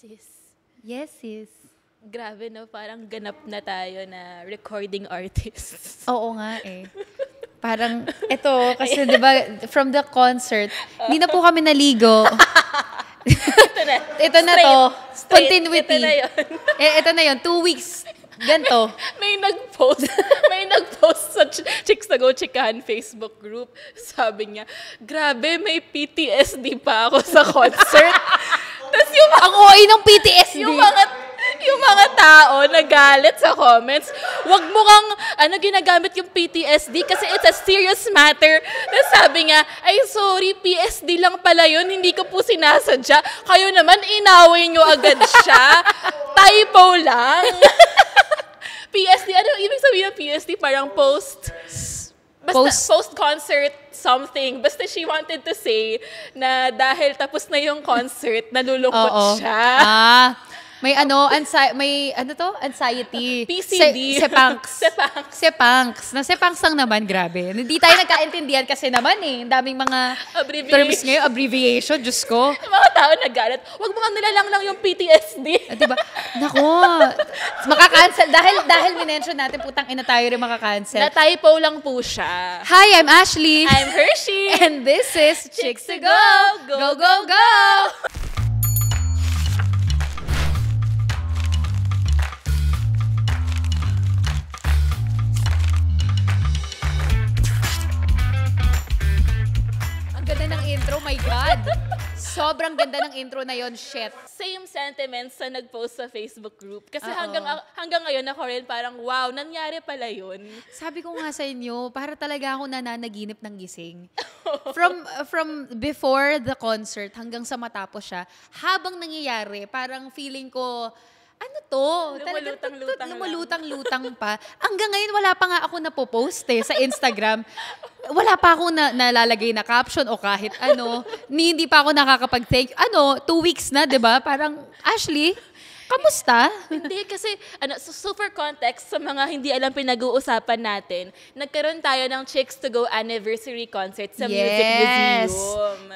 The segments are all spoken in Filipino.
Sis, Yes, sis. grabe no, parang ganap na tayo na recording artists. Oo nga eh. Parang, ito, kasi di ba, from the concert, hindi na po kami naligo. Ito na. Ito na to. Straight. Continuity. Ito na yun. Ito na yun. 2 weeks. Ganto. May nag-post sa Chicks to Go Chikahan Facebook group. Sabi niya, grabe, may PTSD pa ako sa concert. Tapos Ang OA ng PTSD. yung mga tao nagalit sa comments, wag mo kang ginagamit yung PTSD kasi it's a serious matter. Tapos sabi niya, ay sorry, PSD lang pala yun, hindi ko po sinasadya. Kayo naman, inaway nyo agad siya. Typo lang. PSD, ano ibig sabihin ng PSD? Parang post-concert something. Basta she wanted to say na dahil tapos na yung concert, nalulungkot siya. May anxiety. PCD. Sepangs. Na sepangs lang naman, grabe. Hindi tayo nagkaintindihan kasi naman eh. Ang daming mga terms ngayon, abbreviation, Diyos ko. Yung mga tao nagalit, wag mo kang nilalang lang yung PTSD. Diba? Nako, makakancel. Dahil minention natin, putang ina tayo rin makakancel. Na-typo lang po siya. Hi, I'm Ashley. I'm Hershey. And this is Chicks to Go. Go, go, go! Ang ganda ng intro, my God. Sobrang ganda ng intro na yon, shit. Same sentiments sa nag-post sa Facebook group. Kasi hanggang ngayon ako rin parang, wow, nangyari pala yun. Sabi ko nga sa inyo, para talaga ako nananaginip ng gising. From before the concert hanggang sa matapos siya, habang nangyayari, parang feeling ko, ano to? Lumulutang-lutang pa. Hanggang ngayon, wala pa nga ako napopost sa Instagram. Wala pa ako nalalagay na caption o kahit ano. Hindi pa ako nakakapag-thank. 2 weeks na, di ba? Parang, Ashley, kamusta? Hindi, kasi, so for context, sa mga hindi alam pinag-uusapan natin, nagkaroon tayo ng Chicks to Go anniversary concert sa Music Museum.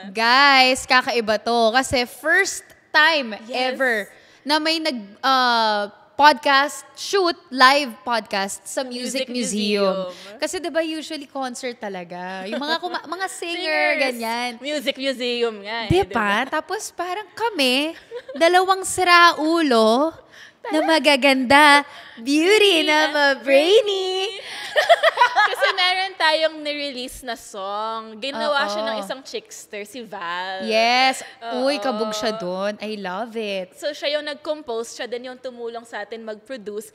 Guys, kakaiba to. Kasi first time ever na may podcast shoot, live podcast sa Music Museum. Kasi 'di ba usually concert talaga. Yung mga singer ganyan. Music Museum nga. 'Di ba? Tapos parang kami, dalawang siraulo na magaganda, beauty na ma-brainy. Kasi meron tayong nirelease na song. Ginawa siya ng isang chickster, si Val. Yes. Uy, kabog siya doon. I love it. So siya yung nag-compose, siya din yung tumulong sa atin mag-produce.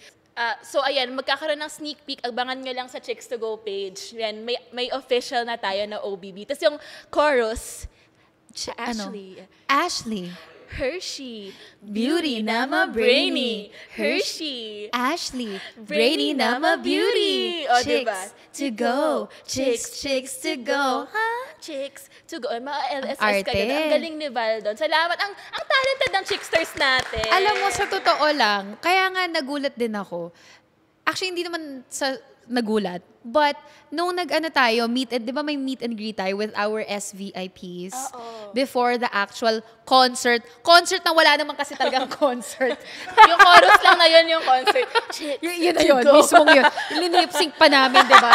So ayan, magkakaroon ng sneak peek. Abangan nyo lang sa Chicks to Go page. Yan, may official na tayo na OBB. Tapos yung chorus, Ashley. Hershey, beauty na ma-brainy. Hershey, Ashley, brainy na ma-beauty. O, Chicks diba? to go. Chicks to go. Chicks to go. Mga LSS Arte. ka din. Ang galing ni Val doon. Salamat. Ang talented ng chicksters natin. Alam mo, sa totoo lang, kaya nga nagulat din ako. Actually, hindi naman sa nagulat. But, nung di ba may meet and greet tayo with our SVIPs before the actual concert. Concert na wala naman kasi talagang concert. Yung chorus lang na yun yung concert. Yun na yun, mismong yun. Linip-sync pa namin, di ba?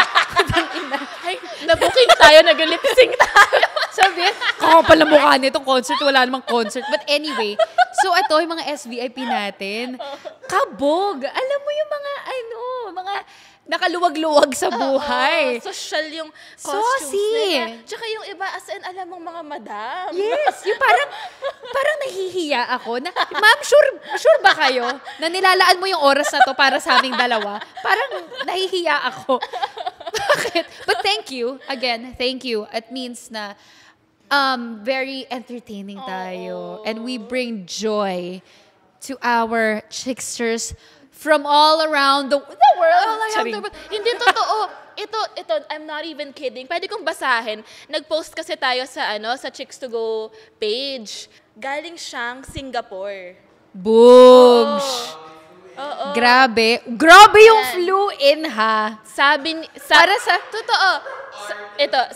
Ay, nabooking tayo, nag-lip-sync tayo. Sabi, kakapal na mukha nitong concert, wala namang concert. But anyway, so ito, yung mga SVIP natin, kabog. Alam mo yung mga nakaluwag-luwag sa buhay. Social yung costumes nila. Tsaka yung iba, as in, alam mong mga madam. Yes, yung parang nahihiya ako. Ma'am, sure ba kayo na nilalaan mo yung oras na to para sa aming dalawa? Parang nahihiya ako. Bakit? But thank you. Again, thank you. It means na very entertaining tayo. And we bring joy to our chicksters from all around the world. All around the world. Hindi totoo. Ito, I'm not even kidding. Pwede kong basahin. Nag-post kasi tayo sa Chicks to Go page. Galing siyang Singapore. Boom! Oo. Grabe yung flu in, ha? Para sa... Totoo.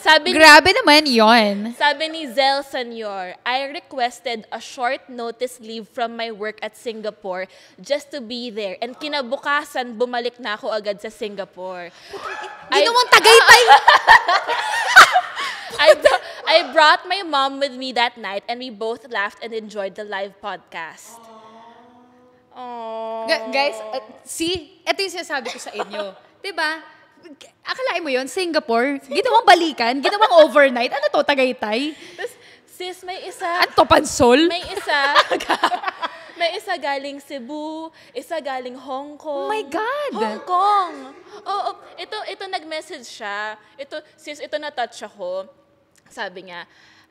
Sabi Grabe naman yon. Sabi ni Zel Senior, I requested a short notice leave from my work at Singapore just to be there. And kinabukasan, bumalik na ako agad sa Singapore. Ginawang Tagaytay! I brought my mom with me that night and we both laughed and enjoyed the live podcast. Guys, see, ito yung sinasabi ko sa inyo. Diba? Akalain mo yon Singapore, ginawang balikan, ginawang overnight. Ano to, Tagaytay? Tapos, sis, may isa... Anto, Pansol? May isa galing Cebu, isa galing Hong Kong. Oh my God! Hong Kong! Oo, ito nag-message siya. Ito na-touch ako. Sabi niya,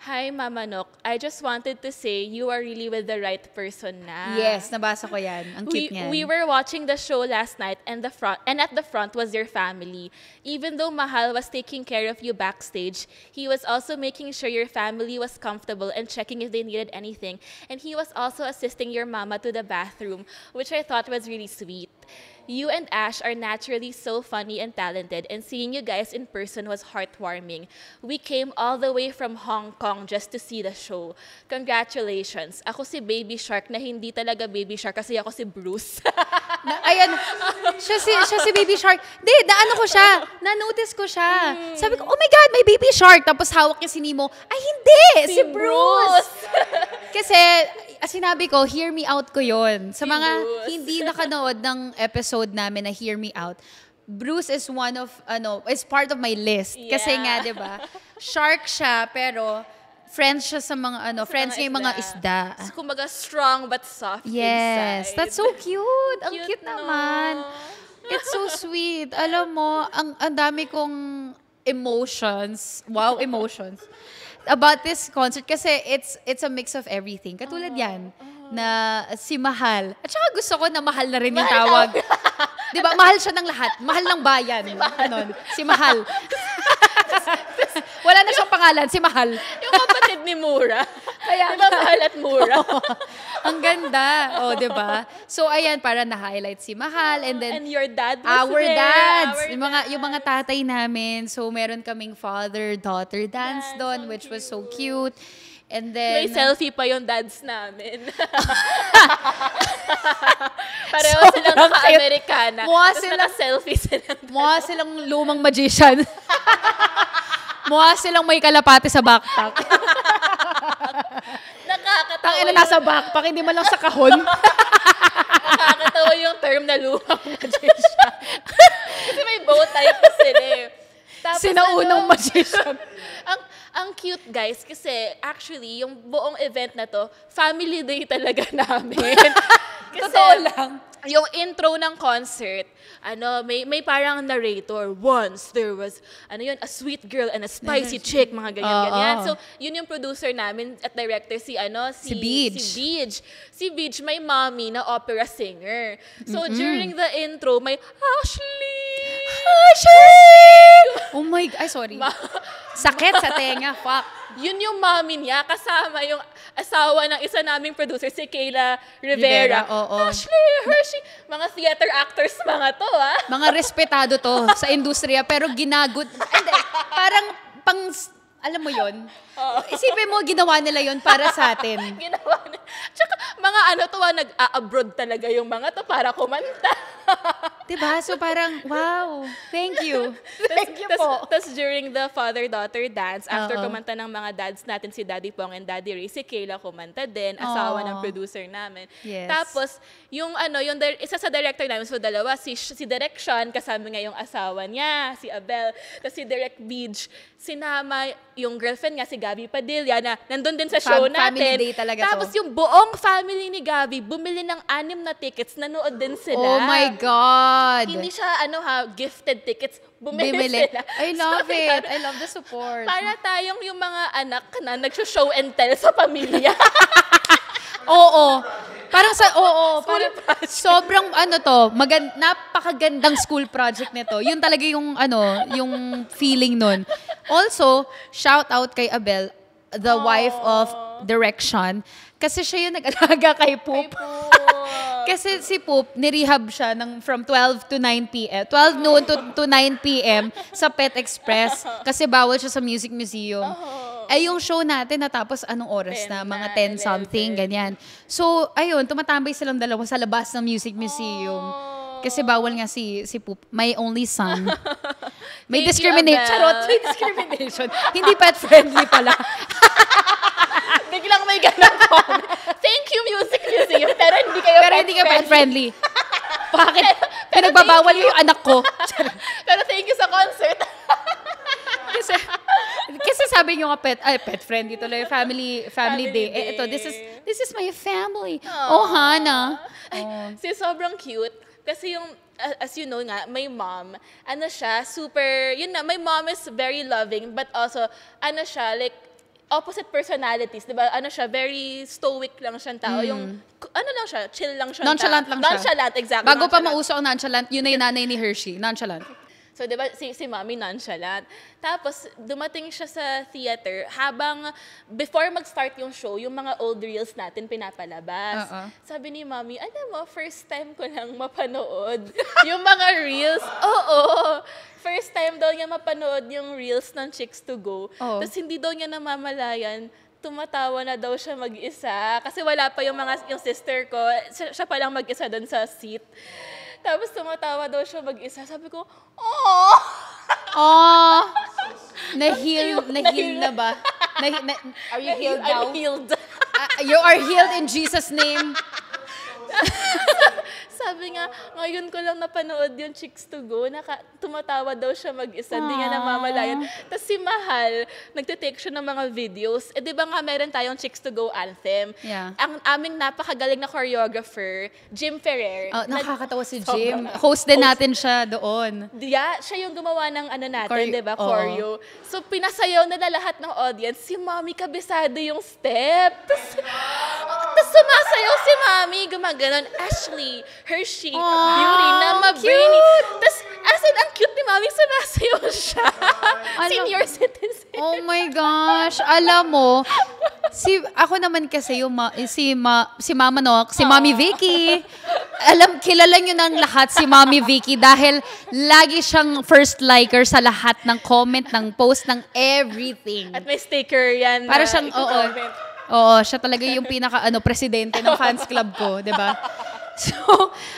Hi, Mama Nok. I just wanted to say you are really with the right person na. Yes, nabasa ko yan. Ang cute niyan. We were watching the show last night and at the front was your family. Even though Mahal was taking care of you backstage, he was also making sure your family was comfortable and checking if they needed anything. And he was also assisting your mama to the bathroom, which I thought was really sweet. You and Ash are naturally so funny and talented, and seeing you guys in person was heartwarming. We came all the way from Hong Kong just to see the show. Congratulations. Ako si Baby Shark na hindi talaga Baby Shark kasi ako si Bruce. Ayan, siya si Baby Shark. Na-notice ko siya. Sabi ko, oh my God, may Baby Shark. Tapos hawak niya si Nemo. Ay, hindi! Si Bruce! Kasi, sinabi ko, hear me out ko yon. Sa mga hindi nakanood ng episode namin na Hear Me Out, Bruce is is part of my list. Yeah. Kasi nga, di ba, shark siya, pero friends siya sa mga, friends niya yung mga isda. So, kumbaga, strong but soft yes, inside. That's so cute. Ang cute no? naman. It's so sweet. Alam mo, ang dami kong emotions. Wow, emotions. About this concert kasi it's a mix of everything. Katulad yan na si Mahal. At saka gusto ko na Mahal na rin yung tawag. 'Di ba? Mahal siya ng lahat. Mahal ng bayan. Si Mahal. Wala na siyang pangalan, si Mahal. Yung kapatid ni Mura. Kaya, diba Mahal at Mura? Ang ganda. Di ba? So, ayan, para na-highlight si Mahal. And then, and your dad was our there. Dads. Yung mga tatay namin. So, meron kaming father-daughter dance doon, which was so cute. And then, may selfie pa yung dads namin. Pareho silang naka-Amerikana. Tapos naka-selfie silang. Mukha silang lumang magician. Mukha silang may kalapate sa backpack. Nakakatawa. Tangina nasa backpack, hindi man lang sa kahon. Nakakatawa yung term na lumang magician. Kasi may bow tie pa sila eh. Tapos sinaunang magician. Ang cute, guys, kasi actually, yung buong event na to, family day talaga namin. Kasi, totoo lang. Yung intro ng concert, may parang narrator. Once there was, a sweet girl and a spicy chick, mga ganyan-ganyan. So, yun yung producer namin at director, si Beej. Si Beej, may mommy na opera singer. So, during the intro, may Ashley! Oh my God. Ay, sorry. Sakit sa tenga. Fuck. Yun yung mommy niya, kasama yung asawa ng isa naming producer, si Kayla Rivera. Ashley, Hershey. Mga theater actors mga to, Mga respetado to sa industriya, pero ginagod. Parang alam mo yon. Isipin mo, ginawa nila yon para sa atin. Ginawa nila. Tsaka, mga nag-a-abroad talaga yung mga to para kumanta. Diba? So parang, wow, thank you. Thank you po. Tapos during the father-daughter dance, after kumanta ng mga dads natin, si Daddy Pong and Daddy Ray, si Kayla kumanta din, asawa ng producer namin. Yes. Tapos, yung isa sa director namin, so dalawa, si Direk Sean, kasama nga yung asawa niya, si Abel, tapos si Direk Beej, sinama yung girlfriend nga, si Gabby Padilla, na nandun din sa show natin. Family day talaga to. Tapos yung buong family ni Gabby, bumili ng 6 na tickets, nanood din sila. Oh my God! Hindi siya, gifted tickets. Bumili sila. I love it. I love the support. Para tayong yung mga anak na nag-show and tell sa pamilya. Oo. Parang parang sobrang napakagandang school project nito. Yun talaga yung yung feeling nun. Also, shout out kay Abel, the wife of direction. Kasi siya yung nag-alaga kay Poop. Kasi si Poop, nirehab siya from 12 to 9 p.m. 12 noon to 9 p.m. sa Pet Express. Kasi bawal siya sa Music Museum. Ay, yung show natin natapos anong oras na? Mga 10 something, ganyan. So, ayun, tumatambay silang dalawa sa labas ng Music Museum. Kasi bawal nga si Poop. My only son. May discrimination. Charot, may discrimination. Hindi pet-friendly pala. Biglang may ganun comment. Thank you, Music Museum. Pero hindi kayo pet-friendly. Bakit? Pinagbabawal yung anak ko. Pero thank you sa concert. kasi sabi nyo nga pet-friendly tuloy. Family day. Ito, this is my family. Aww. Oh, Hana. Si sobrang cute. Kasi yung, as you know nga, my mom, ano siya, super, yun na, my mom is very loving, but also, ano siya, like, opposite personalities, di ba? Ano siya, very stoic lang siyang tao. Yung, ano lang siya, chill lang siya. Nonchalant lang siya. Nonchalant, exactly. Bago pa mauso ang nonchalant, yun na yung nanay ni Hershey. Nonchalant. So, di ba, si mommy nonchalant. Tapos, dumating siya sa theater habang, before mag-start yung show, yung mga old reels natin pinapalabas. Sabi ni mommy, alam mo, first time ko lang mapanood yung mga reels. Oo. First time daw niya mapanood yung reels ng Chicks to Go. Tapos, hindi daw niya namamalayan, tumatawa na daw siya mag-isa. Kasi wala pa yung sister ko. Siya pa lang mag-isa doon sa seat. Tapos tumatawa daw siya mag-isa. Sabi ko, oh! Oh! Na-heal na ba? Are you healed now? I'm healed. You are healed in Jesus' name. Sabi nga, ngayon ko lang napanood yung Chicks to Go, tumatawa daw siya mag-isa, hindi niya namamalayan. Tapos si Mahal, nagtitake siya ng mga videos. Di ba nga meron tayong Chicks to Go anthem? Yeah. Ang aming napakagaling na choreographer, Jim Ferrer. Nakakatawa si Jim. Host din natin siya doon. Yeah, siya yung gumawa ng natin, di ba, choreo. So, pinasayaw na lahat ng audience. Si Mommy kabisado yung step. Tapos sumasayaw si Mommy, gumaganon. Ashley, Hershey, Beauty, na ma-brainy. Tapos, as in, ang cute ni Mommy, sumasayaw siya. Senior citizen. Oh my gosh. Alam mo, ako naman kasi, si Mama Nok, si Mommy Vicky. Kilala nyo ng lahat si Mommy Vicky dahil lagi siyang first liker sa lahat ng comment, ng post, ng everything. At may sticker yan. Para siyang, oo, siya talaga yung presidente ng fans club ko, di ba? So,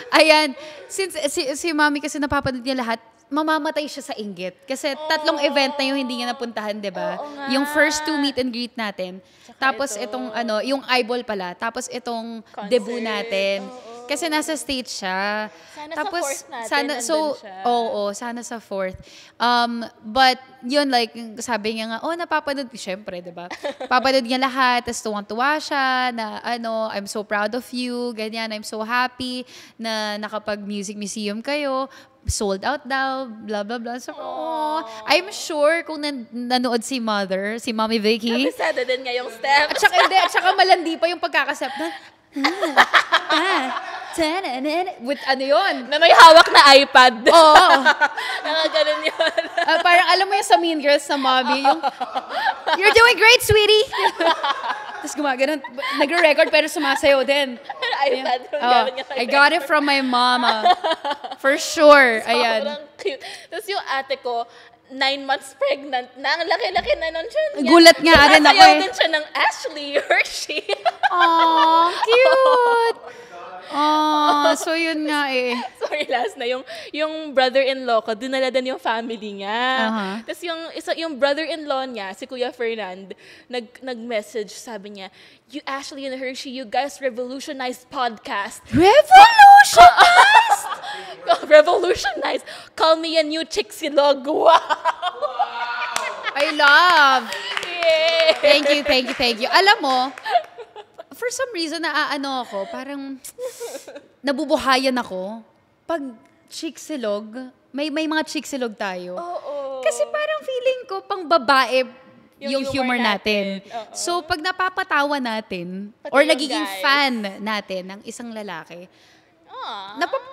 ayan, since si Mommy kasi napapanood niya lahat, mamamatay siya sa inggit. Kasi 3 event na yung hindi niya napuntahan, di ba? Yung first 2 meet and greet natin. Tapos itong, yung eyeball pala. Tapos itong concert. Debut natin. Kasi nasa stage siya. Sana tapos, sa 4th natin, siya. Sana sa 4th. But, yun, like, sabi niya nga, napapanood, syempre, di ba? Papanood niya lahat, tapos tuwang-tuwa siya, na, I'm so proud of you, ganyan, I'm so happy na nakapag-music museum kayo, sold out daw, blah, blah, blah. So, I'm sure kung nanood si Mommy Vicky. Kabisado din nga yung steps. At saka malandi pa yung pagkakasep na, with yun? Na may hawak na iPad. Oo. Nakaganon yun. Parang alam mo yung sa Mean Girls sa Mommy, yung, you're doing great, sweetie! Tapos gumaganon, nagre-record pero sumasayaw din. iPad. I got it from my mama. For sure. Ayan. Sobrang cute. Tapos yung ate ko, 9 months pregnant na. Ang laki-laki na nun siya. Gulat nga rin ako Nasayaw din siya ng Ashley Hershey. Aww, cute! So yun nga eh. Sorry, last na. Yung brother-in-law ko, dinala din yung family niya. Tapos yung brother-in-law niya, si Kuya Fernand, nag-message, sabi niya, you Ashley and Hershey, you guys revolutionized podcast. Revolutionized? Revolutionized. Call me a new Chicksilog. Wow! I love. Yeah. Thank you. Alam mo, for some reason, ako, parang nabubuhayan ako. Pag Chicksilog, may mga Chicksilog tayo. Kasi parang feeling ko, pang babae, yung humor natin. So, pag napapatawa natin, pati or nagiging guys. Fan natin ng isang lalaki,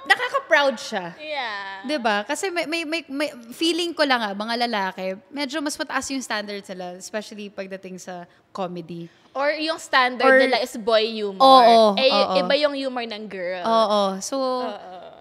nakaka-proud siya. Yeah. 'Di ba? Kasi may feeling ko lang mga lalaki, medyo mas mataas yung standards nila, especially pagdating sa comedy. Or yung standard Or- nila is boy humor. Oo, eh, oo. iba yung humor ng girl. Oo. So,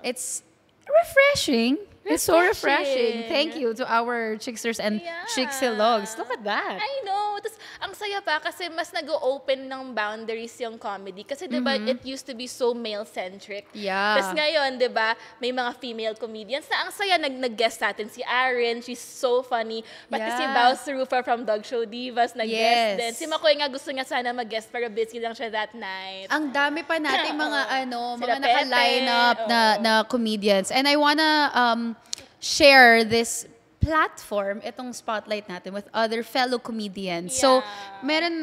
it's refreshing. It's so Refreshing. refreshing. Thank you to our Chicksters and Yeah. Chixilogs. Look at that. I know. Tapos, ang saya pa kasi mas nag-open ng boundaries yung comedy. Kasi, di ba, it used to be so male-centric. Yeah. Tapos ngayon, di ba, may mga female comedians na ang saya nag-guest natin. Si Aaron, she's so funny. Pati si Yeah. Baus Rufa from Dog Show Divas, nag-guest Yes. din. Si Makoy nga gusto niya sana mag-guest pero busy lang siya that night. Ang dami pa nating mga Sila mga naka-line up Pepe, na comedians. And I wanna share this platform, itong spotlight natin with other fellow comedians. So, Yeah. meron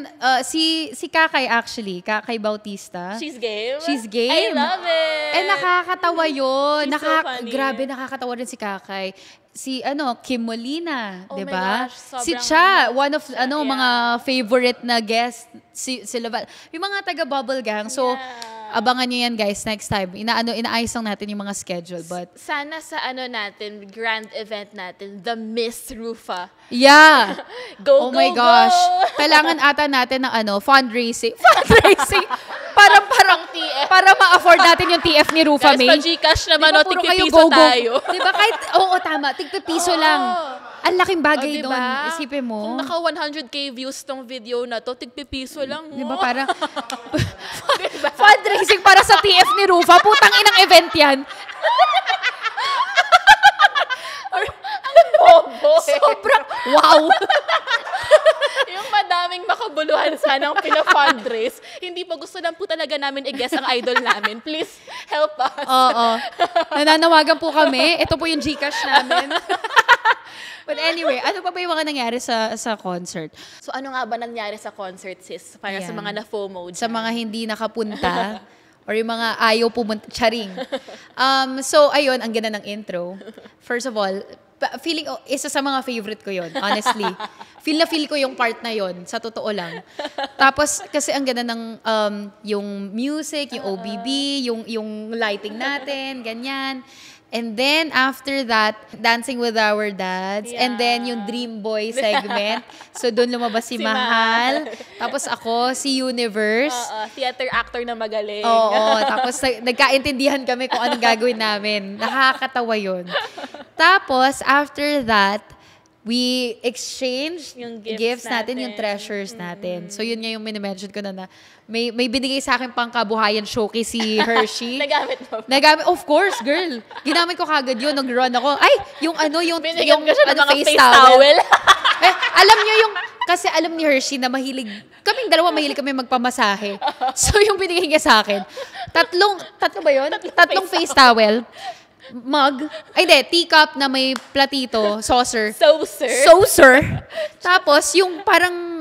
si Kakay actually, Kakay Bautista. She's game. She's game. I love it. Eh, nakakatawa yun. She's so funny. Grabe, nakakatawa rin si Kakay. Si, Kim Molina, Oh di my ba? gosh, sobrang Si Cha, one of, siya, yeah. mga favorite na guest, si Laval. Yung mga taga-Bubble Gang. So, Yeah. abangan nyo yan, guys, next time. Inaayos lang natin yung mga schedule, but, Sana sa natin, grand event natin, the Miss Rufa. yeah. Go, Oh my go, gosh. go! Kailangan ata natin ng fundraising. Fundraising. parang TF. para ma-afford natin yung TF ni Rufa Guys, May. pa-Gcash naman, Diba, o, puro kayo tigpipiso go-go. tayo. Diba, kahit, oo, tama, tigpipiso lang. Ang laking bagay diba? doon. Isipin mo. Kung naka 100k views tong video na to, tigpipiso lang. Diba, parang, fundraising para sa TF ni Rufa. Putang inang event yan. Bobo. Sobrang, wow. Yung madaming makabuluhan sanang pina-fundraise, hindi pa gusto lang po talaga namin i-guess ang idol namin. Please, help us. Oo. Nananawagan po kami. Ito po yung Gcash namin. But anyway, ano pa ba yung mga nangyari sa concert? So ano nga ba nangyari sa concert, sis? Para sa Ayan. mga na-FOMO dyan. Sa mga hindi nakapunta or yung mga ayaw pumunta, charing. So, ayun, ang ganda ng intro. First of all, feeling, isa sa mga favorite ko yon, honestly. Feel ko yung part na yon, sa totoo lang. Tapos, kasi ang ganda ng yung music, yung OBB, yung lighting natin, ganyan. And then, after that, Dancing with Our Dads. And then, yung Dream Boy segment. So, doon lumabas si Si Mahal. Tapos ako, si Universe. Theater actor na magaling. Oo. Tapos, nagkaintindihan kami kung anong gagawin namin. Nakakatawa yun. Tapos, after that, we exchanged Yung gifts gifts natin, yung treasures natin. So, yun nga yung minimension ko na may binigay sa akin pang kabuhayan showcase si Hershey. Nagamit mo. Nagamit, of course, girl. Ginamit ko kagad yun. Nag-run ako. Ay, yung Binigyan ko siya ng mga face towel. towel. Alam niyo yung, kasi alam ni Hershey na kaming dalawa mahilig kami magpamasahe. So, yung binigay niya sa akin, tatlo ba yun? Tatlong face towel, mug, ay hindi, teacup na may platito, saucer. Saucer. Tapos, yung parang,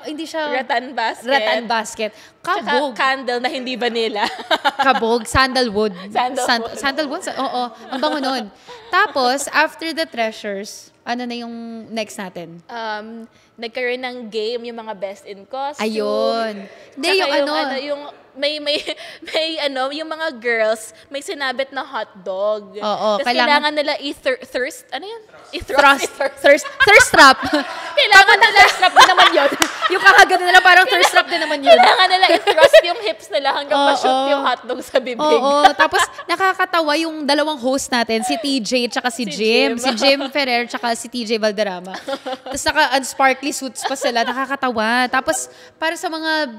hindi siya... Rattan basket. Rattan basket. Kabog. Tsaka candle na hindi vanilla. Kabog. Sandalwood. Sandalwood. Sandalwood? Oo. Ang bango nun. Tapos, after the treasures, ano na yung next natin? Nagkaroon ng game yung mga best in costume. Ayun. Hindi, Tsaka yung may yung mga girls may sinabit na hotdog. Oo, Tapos kailangan nila thirst, ano yun? Thirst trap. Kailangan nila Thirst trap din naman yun. Yung kakaganda nila parang thirst trap din naman yun. Kailangan nila i-thrust yung hips nila hanggang Oo. ma-shoot yung hotdog sa bibig. Oo. Tapos, nakakatawa yung dalawang host natin, si TJ tsaka si Jim. Jim. Si Jim Ferrer tsaka si TJ Valderrama. Tapos naka-sparkly suits pa sila. Nakakatawa. Tapos, para sa mga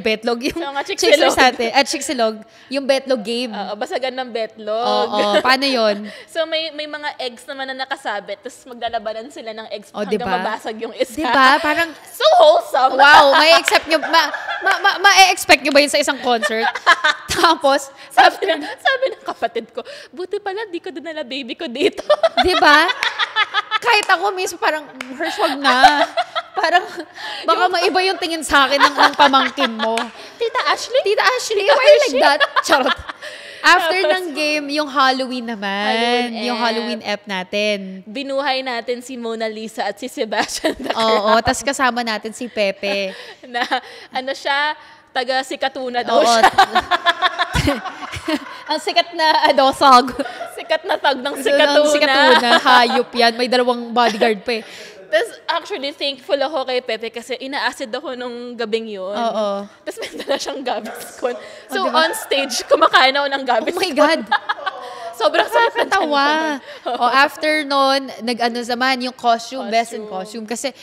betlog, yung Sa mga Chicksilog Chicksilog. natin, Chicksilog, yung betlog game. Basagan ng betlog. Oo. Paano yun? So may mga eggs naman na nakasabit, tapos maglalabanan sila ng eggs Oh, hanggang diba? mabasag yung isa. Diba? Parang, So wholesome. wow, ma-expect nyo ba yun sa isang concert? Tapos, Sabi ng kapatid ko, buti pala di ko dinala baby ko dito. diba? Kahit ako mismo parang, Hersh, wag na. Parang, baka maiba yung tingin sa akin ng pamangkin mo. Tita Ashley, why you like that? Charot. After ng game, yung Halloween naman. Halloween Yung app. Halloween app natin. binuhay natin si Mona Lisa at si Sebastian the Oo, Crab. tas kasama natin si Pepe. Na ano siya, taga Sikatuna daw Oo. siya. Ang sikat na dosag. Sikat na tag ng Sikatuna. Sikatuna. Hayop yan. May dalawang bodyguard pa eh. Tapos actually, thankful ako kay Pepe kasi ina-acid ako nung gabing yun. Oo. Tapos may dala siyang Gaviscon. So diba? on stage, kumakain ako ng Oh Gaviscon. my God! Sobrang sakit ng tiyan ko Nakakatawa. nun. O after nun, nag-ano naman, yung costume, best in costume. Kasi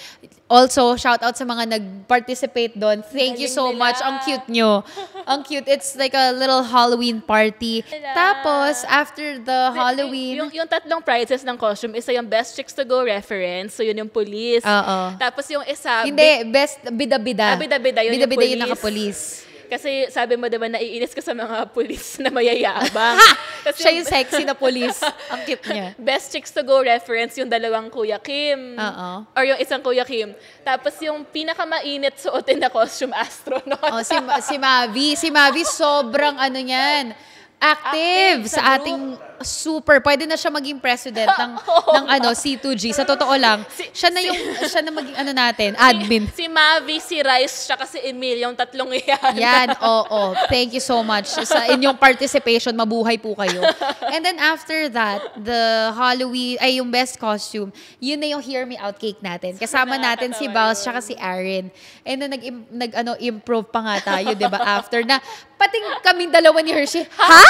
also, shout out sa mga nag-participate doon. Thank you Galing so nila. much. Ang cute nyo. Ang cute. It's like a little Halloween party. Tapos, after the Halloween... Yung tatlong prizes ng costume, isa yung Best Chicks to Go reference. So yun yung police. Oo. Tapos yung isa... Hindi, best bida-bida. Bida-bida, yun yung Bida-bida yung police. nakapolis. Kasi sabi mo diba, naiinis ka sa mga pulis na mayayabang. Kasi Siya yung sexy na police. Ang cute niya. Best Chicks to Go reference yung dalawang Kuya Kim. Oo. Or yung isang Kuya Kim. Tapos yung pinakamainit suotin na costume, astronaut. Oh, si Mavi. Si Mavi, sobrang ano niyan. Active Sa sa ating super. Pwede na siya maging president ng C2G. Sa totoo lang, siya na maging ano natin, admin. Si Mavi, si Rice, siya kasi Emil, yung tatlong yan. Yan, oo. Thank you so much sa inyong participation. Mabuhay po kayo. And then after that, the Halloween, yung best costume, yun na yung Hear Me Out cake natin. Kasama natin si Baus tsaka si Aaron. And then improve pa nga tayo, di ba? After na, pating kaming dalawa ni Hershey. Ha?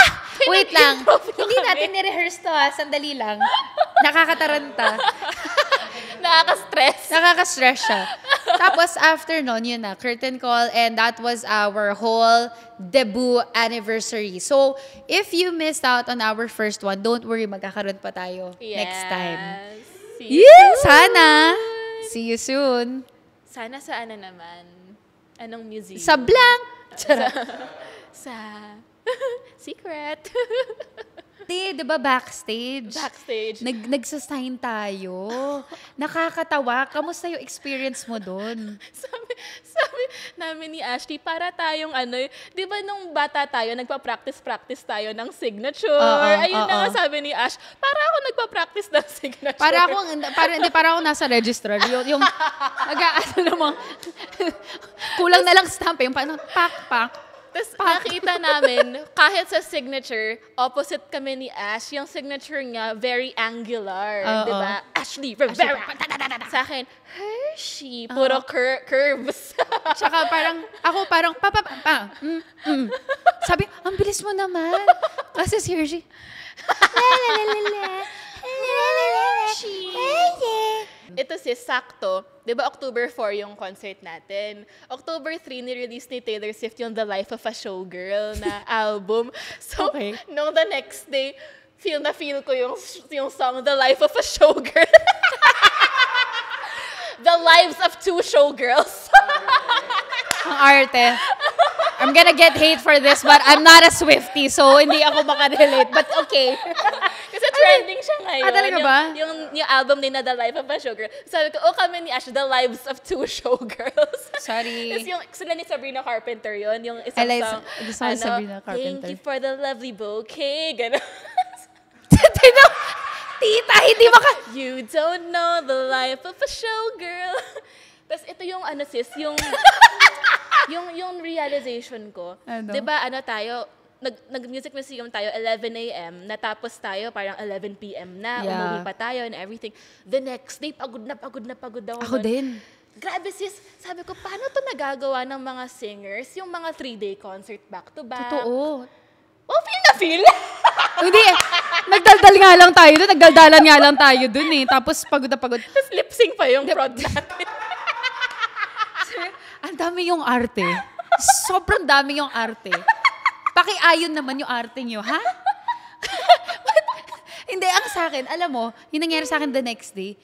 Wait lang. Hindi natin ni-rehearse to ha. Sandali lang. Nakakataranta. Nakaka-stress. Nakaka-stress siya. Tapos after nun, yun na, curtain call, and that was our whole debut anniversary. So, if you missed out on our first one, don't worry, magkakaroon pa tayo next time. See you soon. Sana! See you soon. Sana sa ano naman? Anong museum? Sa blank! Sa secret. Di ba backstage? Backstage. Nagsasign tayo. Nakakatawa. Kamusta yung experience mo doon? sabi namin ni Ashley, para tayong di ba nung bata tayo, nagpa-practice tayo ng signature. Ayun na nga sabi ni Ash, para ako nagpa-practice ng signature. Para ako nasa registrar. Yung nag-aano namang, kulang na lang stamp. Yung paano, pak. Tapos nakita namin, kahit sa signature, opposite kami ni Ash, yung signature niya, very angular. Di ba? Ashley Rivera. Sa akin, Hershey. Puro curves. Tsaka ako parang, Sabi, ang bilis mo naman. Kasi si Hershey, Ito si sakto, di ba October 4 yung concert natin. October 3, ni-release ni Taylor Swift yung The Life of a Showgirl na album. So, Okay. nung the next day, feel ko yung song The Life of a Showgirl. The Lives of Two Showgirls. ang arte. I'm gonna get hate for this, but I'm not a Swiftie, so hindi ako makarelate. But okay. Kasi trending siya ngayon. Talaga ba? Yung album nila, The Life of a Showgirl. Sabi ko, kami ni Ash, The Lives of Two Showgirls. Sorry. Tapos yung sila ni Sabrina Carpenter yun, yung isang song. Gusto ko Sabrina Carpenter. Thank you for the lovely bouquet. Gano'n. Tita, hindi maka... You don't know the life of a showgirl. Tapos ito yung sis, yung realization ko. Ano? 'Di ba tayo, nag-music museum tayo 11 a.m. Natapos tayo parang 11 p.m. na, umuwi pa tayo and everything. The next day, pagod na pagod ako. Ako din. Grabe sis, sabi ko, paano to nagagawa ng mga singers, yung mga 3-day concert back-to-back? Totoo. Oh, feel na feel! Hindi nagdaldal nga lang tayo doon. Nagdaldalan nga lang tayo doon eh. Tapos pagod na pagod. Tapos lip-sync pa yung prod natin. Ang dami yung arte. Sobrang dami yung arte. Pakiayon naman yung arte nyo, ha? Hindi, ang sa akin, alam mo, yung nangyari sa akin the next day,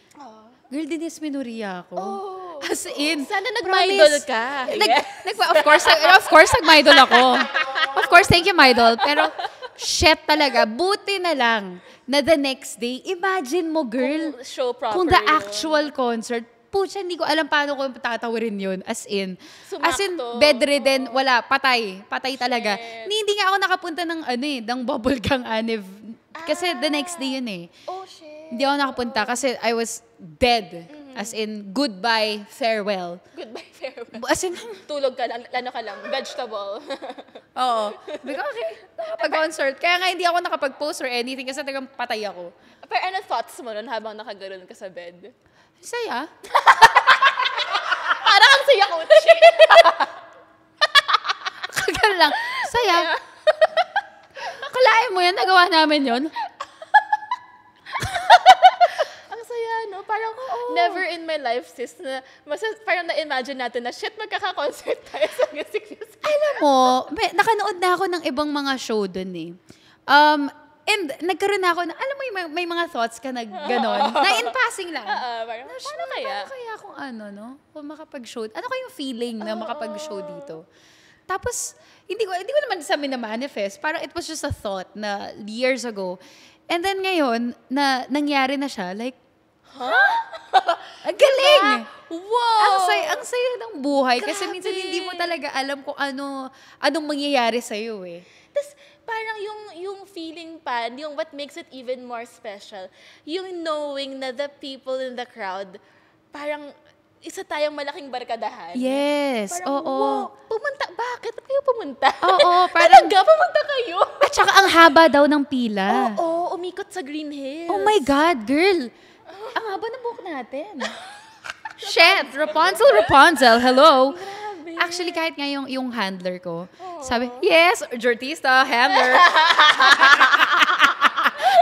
girl, dinis minuria ako. As in, Sana nag-idol ka. Of course, nag-idol ako. Of course, thank you, Idol. Pero, shit talaga. Buti na lang na the next day, imagine mo, girl, Show proper kung the yun. actual concert, pucha, hindi ko alam paano ko tatawarin yun. As in, Sumakto. bedridden, wala, patay. Patay talaga. Shit. Hindi nga ako nakapunta ng bubblegum anniv. Kasi the next day yun eh. Oh, shit. Hindi ako nakapunta kasi I was dead. As in, goodbye, farewell. Goodbye, farewell. As in, Tulog ka lang, vegetable. oo. Bigla, okay, nakapag-concert. Kaya nga hindi ako nakapag-post or anything kasi talagang patay ako. Pero ano thoughts mo nun habang nakagaroon ka sa bed? Saya. Parang ang saya Gucci. Kagal lang. Saya. Kalain mo yan, nagawa namin yon. Ang saya, no? Parang never in my life, sis, na parang na-imagine natin na, shit, magkaka-concert tayo sa music music. Alam mo, nakanood na ako ng ibang mga show dun eh. And nagkaroon na ako na, alam mo, may mga thoughts ka na gano'n, na in passing lang. Parang, paano kaya? Paano kaya kung no? Kung makapag-show, ano kayong feeling na makapag-show dito? Tapos, hindi ko naman sa manifest. Parang it was just a thought na years ago. And then ngayon, na nangyari na siya, like, ang galing! Wow! Ang saya ng buhay. Kasi minsan hindi mo talaga alam kung anong mangyayari sa'yo eh. Tapos, parang yung feeling pa, yung what makes it even more special, yung knowing na the people in the crowd, parang isa tayong malaking barkadahan. Yes, parang, oo. Wow, pumunta, bakit kayo pumunta? Oo, parang, talaga, pumunta kayo? At saka ang haba daw ng pila. Oo, umikot sa Green Hills. Oh my God, girl! Ang haba ng buhok natin. Shit! Rapunzel, hello! Grabe. Actually, kahit nga yung handler ko, sabi, yes, artista, handler.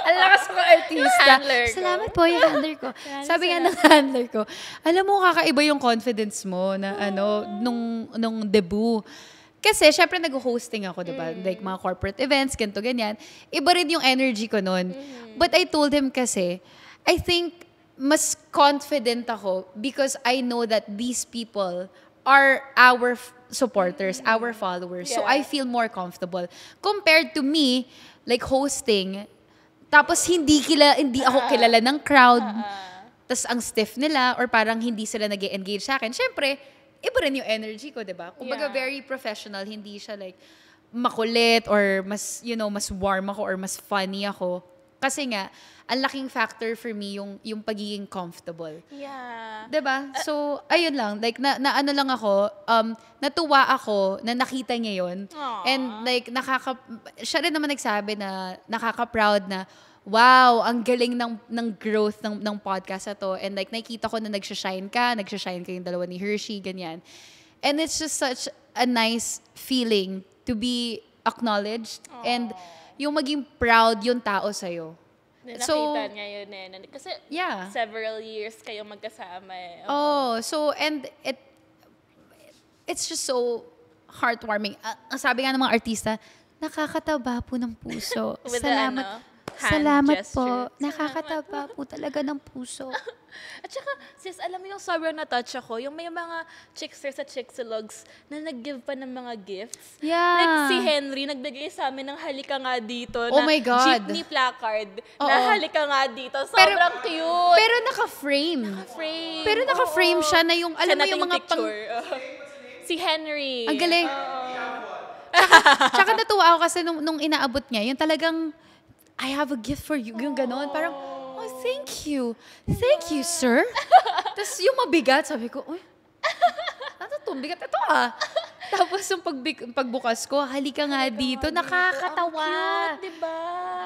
Ang lakas ko artista. Handler ko. Salamat po yung handler ko. Sabi nga ng handler ko, alam mo, kakaiba yung confidence mo na nung debut. Kasi, syempre, nag-hosting ako, diba? Like, mga corporate events, ganito, ganyan. Iba rin yung energy ko nun. But I told him kasi, I think, mas confident ako because I know that these people are our supporters, our followers. So, I feel more comfortable. Compared to me, like, hosting, tapos hindi ako kilala ng crowd, tapos ang stiff nila, or parang hindi sila nag-engage sa akin. Syempre, iba rin yung energy ko, diba? Kumbaga, very professional, hindi siya like makulit or mas, mas warm ako or mas funny ako. Kasi nga, ang laking factor for me yung pagiging comfortable. Yeah. Diba? So, ayun lang. Like, na ano lang ako, natuwa ako na nakita niya yun. Aww. And like, siya rin naman nagsabi na nakaka-proud na, wow, ang galing ng growth ng podcast na to. And like, nakikita ko na nagsashine kayong dalawa ni Hershey, ganyan. And it's just such a nice feeling to be acknowledged. Aww. And yung maging proud yung tao sa'yo. Nakita niya yun eh. Kasi several years kayong magkasama eh. So, and it's just so heartwarming. Ang sabi nga ng mga artista, nakakataba po ng puso. Salamat. Salamat po. Nakakataba po talaga ng puso. At saka, sis, alam mo yung sobrang na-touch ako, yung may mga chicksters at chicksilogs na nag-give pa ng mga gifts. Yeah. Like si Henry, nagbigay sa amin ng halika nga dito Oh na my God. jeepney placard na halika nga dito. Sobrang cute. Pero naka-frame. Frame. Pero naka-frame siya na yung, alam mo yung mga picture. Si Henry. Ang galing. Tsaka natuwa ako kasi nung inaabot niya, yung talagang, I have a gift for you. Yung ganon. Parang, oh, thank you. Thank you, sir. Tapos yung mabigat, sabi ko, uy, ano to? Bigat ito Tapos yung pagbukas ko, halika nga dito. Nakakatawa. Ang cute, diba?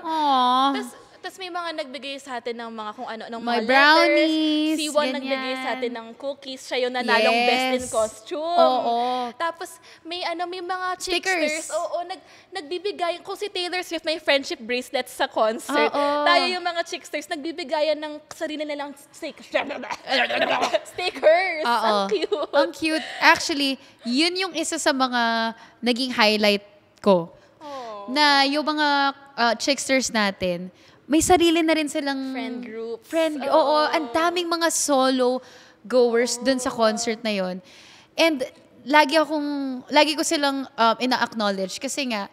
Aww. Tapos may mga nagbigay sa atin ng mga kung ano, ng May mga brownies, letters. Si Juan ganyan. nagbigay sa atin ng cookies. Siya yung nanalong best in costume. Oo. Tapos may mga Stickers. chicksters. Nagbibigay. Kung si Taylor Swift may friendship bracelets sa concert. Oo. Tayo yung mga chicksters, nagbibigayan ng sarili nilang stickers. Oo. Ang cute. Ang cute. Actually, yun yung isa sa mga naging highlight ko. Na yung mga chicksters natin, may sarili na rin silang Friend group. Oo, ang daming mga solo goers dun sa concert na yon. And lagi ko silang ina-acknowledge kasi nga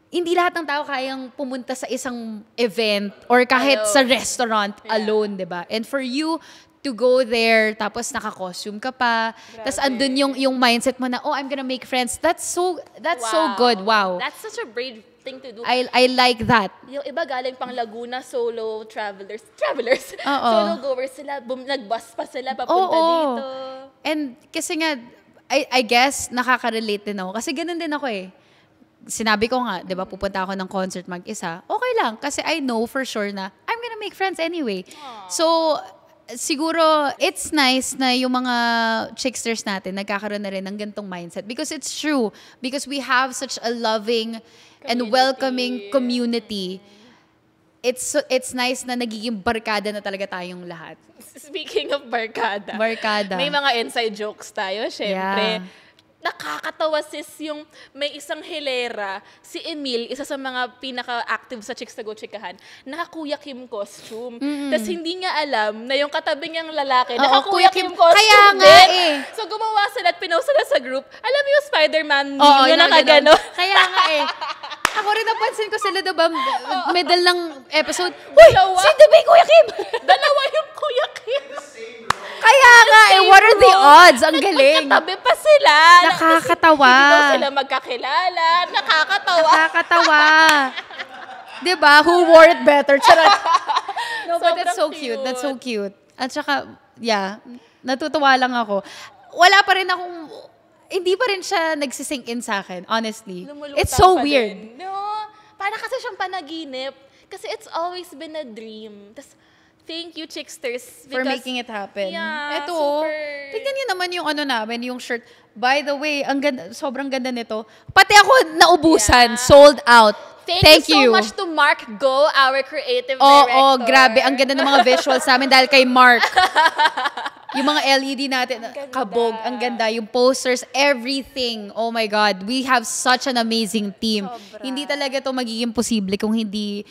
hindi lahat ng tao kayang pumunta sa isang event or kahit sa restaurant alone, 'di ba? And for you to go there, tapos naka-costume ka pa, tapos andun yung mindset mo na, oh, I'm gonna make friends. That's so good. Wow. That's such a brave thing to do. I like that. Yung iba galing pang Laguna, solo travelers. Solo goers sila, nag-bus pa sila papunta dito. And kasi nga, I guess, nakaka-relate din ako. Kasi ganun din ako eh. Sinabi ko nga, di ba, pupunta ako ng concert mag-isa. Okay lang, kasi I know for sure na I'm gonna make friends anyway. So, siguro, it's nice na yung mga chicksters natin nagkakaroon na rin ng gantong mindset. Because it's true. Because we have such a loving and welcoming community. It's nice na nagiging barkada na talaga tayong lahat. Speaking of barkada. Barkada. May mga inside jokes tayo, syempre. Yeah. Nakakatawa sis yung may isang hilera, si Emil, isa sa mga pinaka-active sa Chicks na Go Chikahan, naka-Kuya Kim costume. Tapos hindi niya alam na yung katabi niyang lalaki, naka-Kuya Kim costume Kaya nga din. So gumawa sila at pinost sila sa group. Alam mo yung Spider-Man meme, Oo, yung nakagano. Kaya nga Ako rin napansin ko sila, diba, middle ng episode, Uy! Dalawa. Si Kuya Kim! Dalawa yung Kuya Kim. Kaya nga what are the odds? Ang galing. Nagkatabi pa sila. Nakakatawa. Hindi daw sila magkakilala. Nakakatawa. Diba? Who wore it better? Charot. No, but that's so Sobrang cute. That's so cute. cute. At saka, yeah, natutuwa lang ako. Wala pa rin akong, hindi pa rin siya nagsisink in sa akin, honestly. Lumulutang It's so pa weird. din. No, para kasi siyang panaginip. Kasi it's always been a dream. Tas, thank you, Chicksters. For making it happen. Yeah, Ito, super. tignan niyo naman yung ano namin, yung shirt. By the way, ang ganda, sobrang ganda nito. Pati ako naubusan, sold out. Thank you so much to Mark Go, our creative director. Oo, grabe. Ang ganda ng mga visuals namin dahil kay Mark. Yung mga LED natin, kabog, ang ganda. Yung posters, everything. Oh my God. We have such an amazing team. Sobra. Hindi talaga to magiging posible kung hindi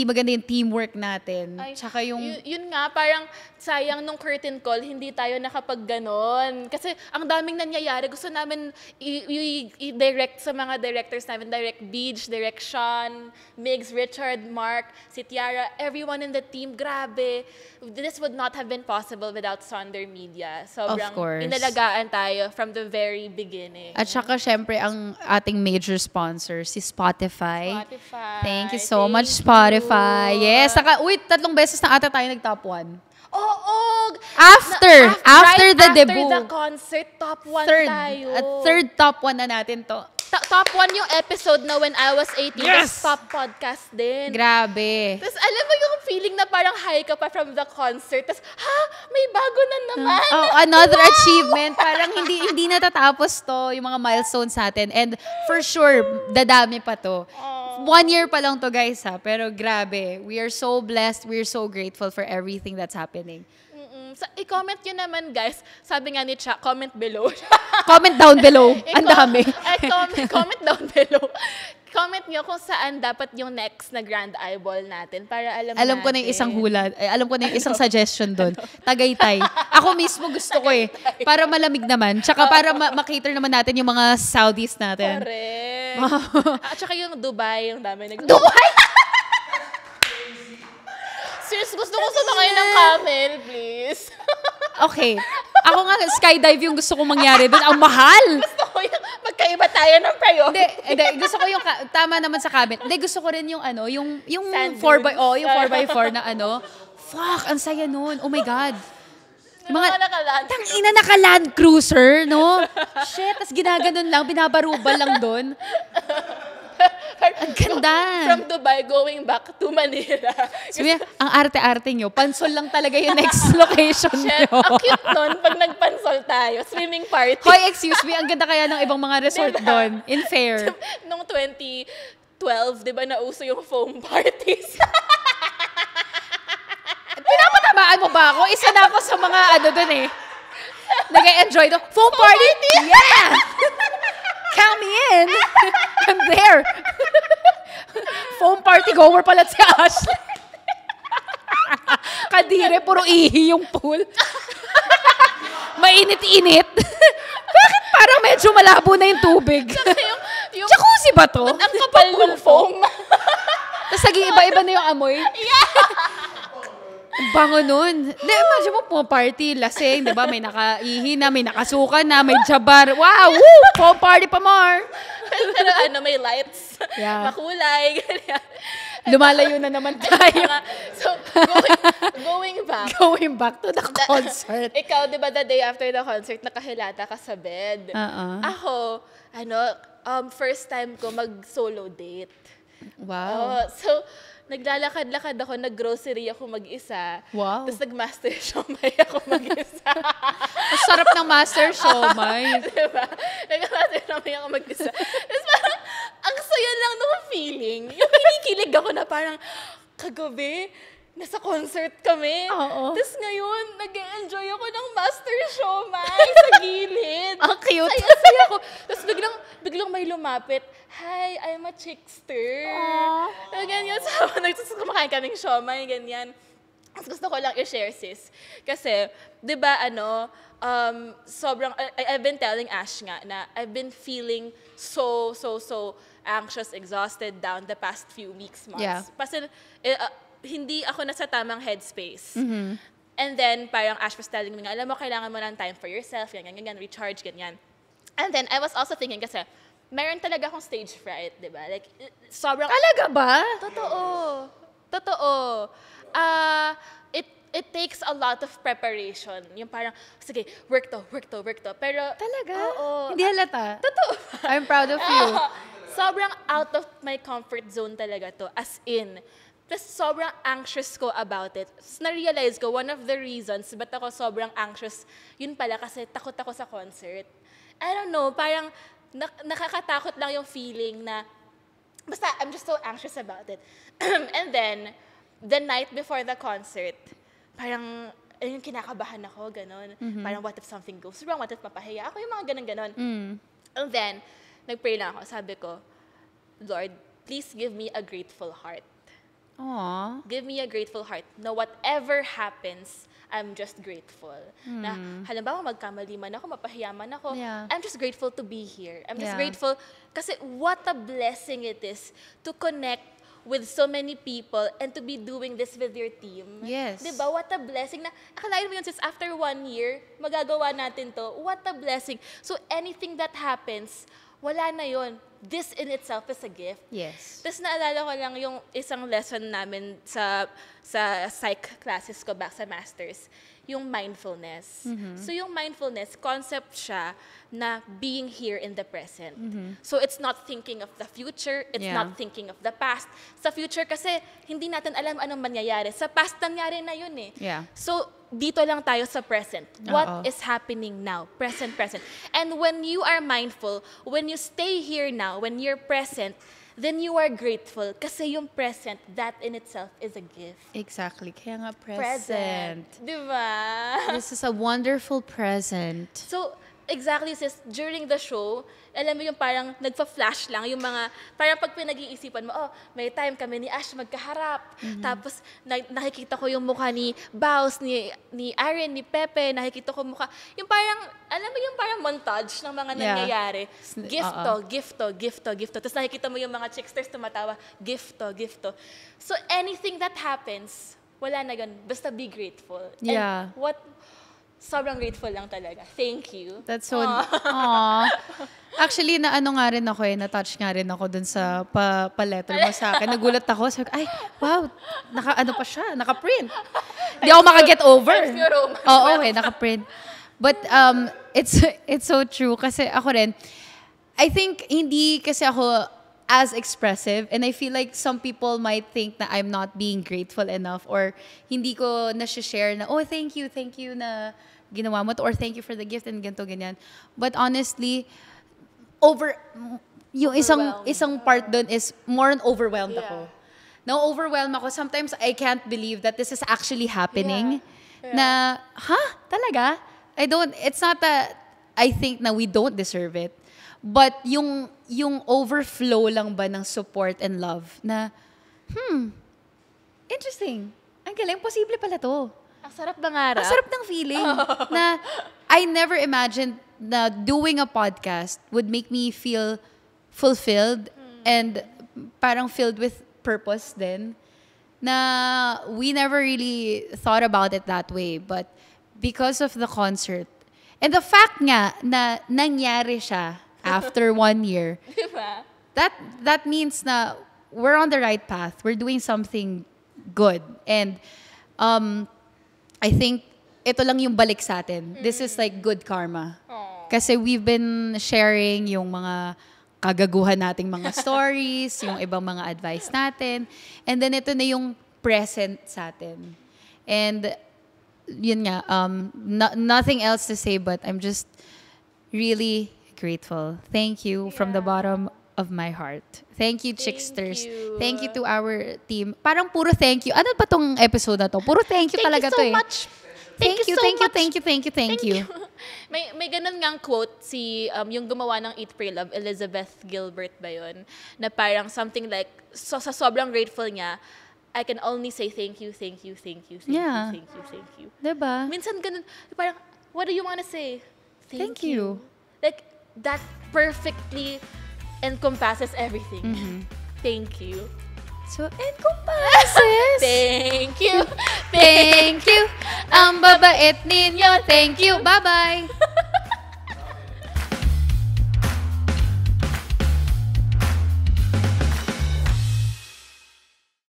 maganda yung teamwork natin. Ay, Tsaka yung... Yun nga, parang sayang nung curtain call, hindi tayo nakapag-ganon. Kasi ang daming nangyayari. Gusto namin i-direct sa mga directors namin. Direct Beach, Direct Sean, Migs, Richard, Mark, si Tiara, everyone in the team. Grabe. This would not have been possible without Sonder Media. Sobrang Of course. inalagaan tayo from the very beginning. At saka, syempre, ang ating major sponsor, si Spotify. Spotify. Thank you so much, Thank Spotify. you. Yes. Saka, 3 beses na ata tayo nag-top 1. Oo! After the debut. After the concert, top 1 Third. tayo. At third top 1 na natin to. Top 1 yung episode na When I Was 18. Yes! Yes! Top podcast din. Grabe. Tapos alam mo yung feeling na parang high ka pa from the concert. Tapos, may bago na naman. Oh, another achievement. Parang hindi natatapos to, yung mga milestones natin. And for sure, dadami pa to. 1 year pa lang to, guys, ha. Pero grabe. We are so blessed. We are so grateful for everything that's happening. I-comment nyo naman, guys. Sabi nga ni Cha, comment below. Comment down below. Ang dami. Comment down below. Comment nyo kung saan dapat yung next na Grand Eyeball natin para Alam ko na yung isang hula. Alam ko na yung isang suggestion doon. Tagaytay. Ako mismo gusto ko Para malamig naman. Tsaka para ma-cater naman natin yung mga Saudis natin. Correct. At saka yung Dubai, yung dami Dubai! Sis, gusto ko sumakay ng camel, please. Okay. Ako nga, skydive yung gusto kong mangyari doon. Ang mahal! Gusto ko yung magkaiba tayo ng priority. Hindi. Gusto ko yung, tama naman sa cabin. Hindi, gusto ko rin yung yung Sand 4x, dunes. yung 4x4 na fuck, ang saya nun. Oh my God. Mga naka-land Tangina, naka-land cruiser, no? Shit, tas ginaganon lang, binabarubal lang doon. Ang ganda. From Dubai going back to Manila. Sabi, ang arte-arte nyo, pansol lang talaga yung next location Shit, nyo. ang cute nun pag nagpansol tayo. Swimming party. Hoy, excuse me, ang ganda kaya ng ibang mga resort Diba? doon. In fair. Nung 2012, di ba, nauso yung foam parties? Pinapatamaan mo ba ako? Isa na ako sa mga doon Nag-enjoy doon. Foam party? Yeah! Count me in. I'm there. Foam party goer pala si Ashley. Kadire, puro ihi yung pool. Mainit-init. Bakit parang medyo malabo na yung tubig? yung Jacuzzi ba to? ang kapal ng foam. Tapos nag-iiba-iba na yung amoy. Ang bango nun. Imagine mo, party, lasing, di ba? May nakaihi na, may nakasuka na, may jabar. Wow! Woo! Foam party pa more! Pero may lights. Yeah. Makulay. Ganyan. Lumalayo na naman tayo. So, going back. Going back to the concert. Ikaw, di ba, the day after the concert, nakahilata ka sa bed. Uh-uh. Ako, first time ko mag-solo date. Wow. So, naglalakad-lakad ako, nag-grocery ako mag-isa. Wow. Tapos nag-master siomay ako mag-isa. Ang sarap ng master siomay. Diba? Nag-master siomay ako mag-isa. Tapos parang, ang saya lang nung feeling. Yung kinikilig ako na parang, kagabi, nasa concert kami. Oo. Tapos ngayon, nag-enjoy ako ng master siomay sa gilid. Ang cute. Saya ko. Tapos biglang may lumapit, "Hi, I'm a chickster." Aww. Ganyan. So, kumakain kaming siomay, ganyan. Tapos gusto ko lang i-share, sis. Kasi, di ba, sobrang, I've been telling Ash nga na I've been feeling so anxious, exhausted down the past few weeks, months. Yeah. Kasi, hindi ako nasa tamang headspace. And then, parang Ash was telling me nga, alam mo, kailangan mo ng time for yourself, ganyan, recharge, ganyan. And then, I was also thinking kasi, meron talaga akong stage fright, di ba? Like, sobrang... Talaga ba? Totoo. It takes a lot of preparation. Yung parang, sige, work to. Pero... Talaga? Oo. Hindi halata. Totoo. I'm proud of you. Sobrang out of my comfort zone talaga to. As in, tapos sobrang anxious ko about it. Tapos na-realize ko, one of the reasons ba't ako sobrang anxious, yun pala kasi takot ako sa concert. I don't know, parang nakakatakot lang yung feeling na, basta I'm just so anxious about it. And then, the night before the concert, parang, yung kinakabahan ako, ganon. Parang, what if something goes wrong? What if mapahiya ako? Yung mga ganon. And then, nag-pray lang ako. Sabi ko, Lord, please give me a grateful heart. Aww. Give me a grateful heart. Na whatever happens, I'm just grateful. Na halimbawa magkamali man ako, mapahiyaman ako, Yeah. I'm just grateful to be here. I'm just Yeah. grateful kasi what a blessing it is to connect with so many people and to be doing this with your team. Yes. Diba? What a blessing na, akalain mo yun sis, after 1 year, magagawa natin to. What a blessing. So anything that happens, wala na yun. This in itself is a gift. Yes. Tapos naalala ko lang yung isang lesson namin sa psych classes ko back sa masters, yung mindfulness. So yung mindfulness, concept siya na being here in the present. So it's not thinking of the future, it's Yeah. not thinking of the past. Sa future kasi, hindi natin alam anong mangyayari. Sa past, nangyari na yun eh. Yeah. So, dito lang tayo sa present. What is happening now? Present. And when you are mindful, when you stay here now, when you're present, then you are grateful. Kasi yung present, that in itself is a gift. Exactly. Kaya nga present. Diba? This is a wonderful present. So, exactly sis, during the show, alam mo yung parang nagpa-flash lang, yung mga, parang pag pinag-iisipan mo, may time kami ni Ash magkaharap. Tapos, nakikita ko yung mukha ni Baus, ni Aaron, ni Pepe, nakikita ko mukha. Yung parang, alam mo yung parang montage ng mga nangyayari. Gift to. Tapos nakikita mo yung mga chicksters tumatawa, gift to. So, anything that happens, wala na yun. Basta be grateful. Yeah. And sobrang grateful lang talaga. Thank you. That's so... Aww. Actually, na-ano nga rin ako na-touch nga rin ako dun sa pa-letter mo sa akin. Nagulat ako. Sabi ko, ay, wow, naka-ano pa siya, naka-print. Hindi ako makaget over. Oo, naka-print. But it's so true kasi ako rin, I think hindi kasi ako as expressive and I feel like some people might think na I'm not being grateful enough or hindi ko na-share na, thank you na ginawa mo to or thank you for the gift and ganito, ganyan. But honestly, yung isang part dun is more on overwhelmed ako. Na-overwhelm ako. Sometimes I can't believe that this is actually happening. Na, talaga? It's not that I think na we don't deserve it. But yung overflow lang ba ng support and love na, interesting. Ang galing, posible pala to. Ang sarap mangarap. Ang sarap ng feeling na I never imagined na doing a podcast would make me feel fulfilled and parang filled with purpose din. Na we never really thought about it that way. But because of the concert, and the fact nga na nangyari siya after 1 year, Diba? that means na we're on the right path. We're doing something good. And I think ito lang yung balik sa atin. This is like good karma. Kasi we've been sharing yung mga kagaguhan nating mga stories, yung ibang mga advice natin. And then ito na yung present sa atin. And yun nga, nothing else to say but I'm just really grateful. Thank you from the bottom of my heart. Thank you, Chicksters. Thank you to our team. Parang puro thank you. Ano pa tong episode na to? Puro thank you talaga to eh. Thank you. May ganun ngang quote yung gumawa ng Eat, Pray, Love, Elizabeth Gilbert ba yun? Na parang something like, sa sobrang grateful niya, I can only say thank you. Diba? Minsan ganun, parang, what do you wanna say? Thank you. Like, that perfectly encompasses everything. Thank you. So, encompasses. Thank you. Thank you. Ang babait ninyo. Thank you. Bye-bye.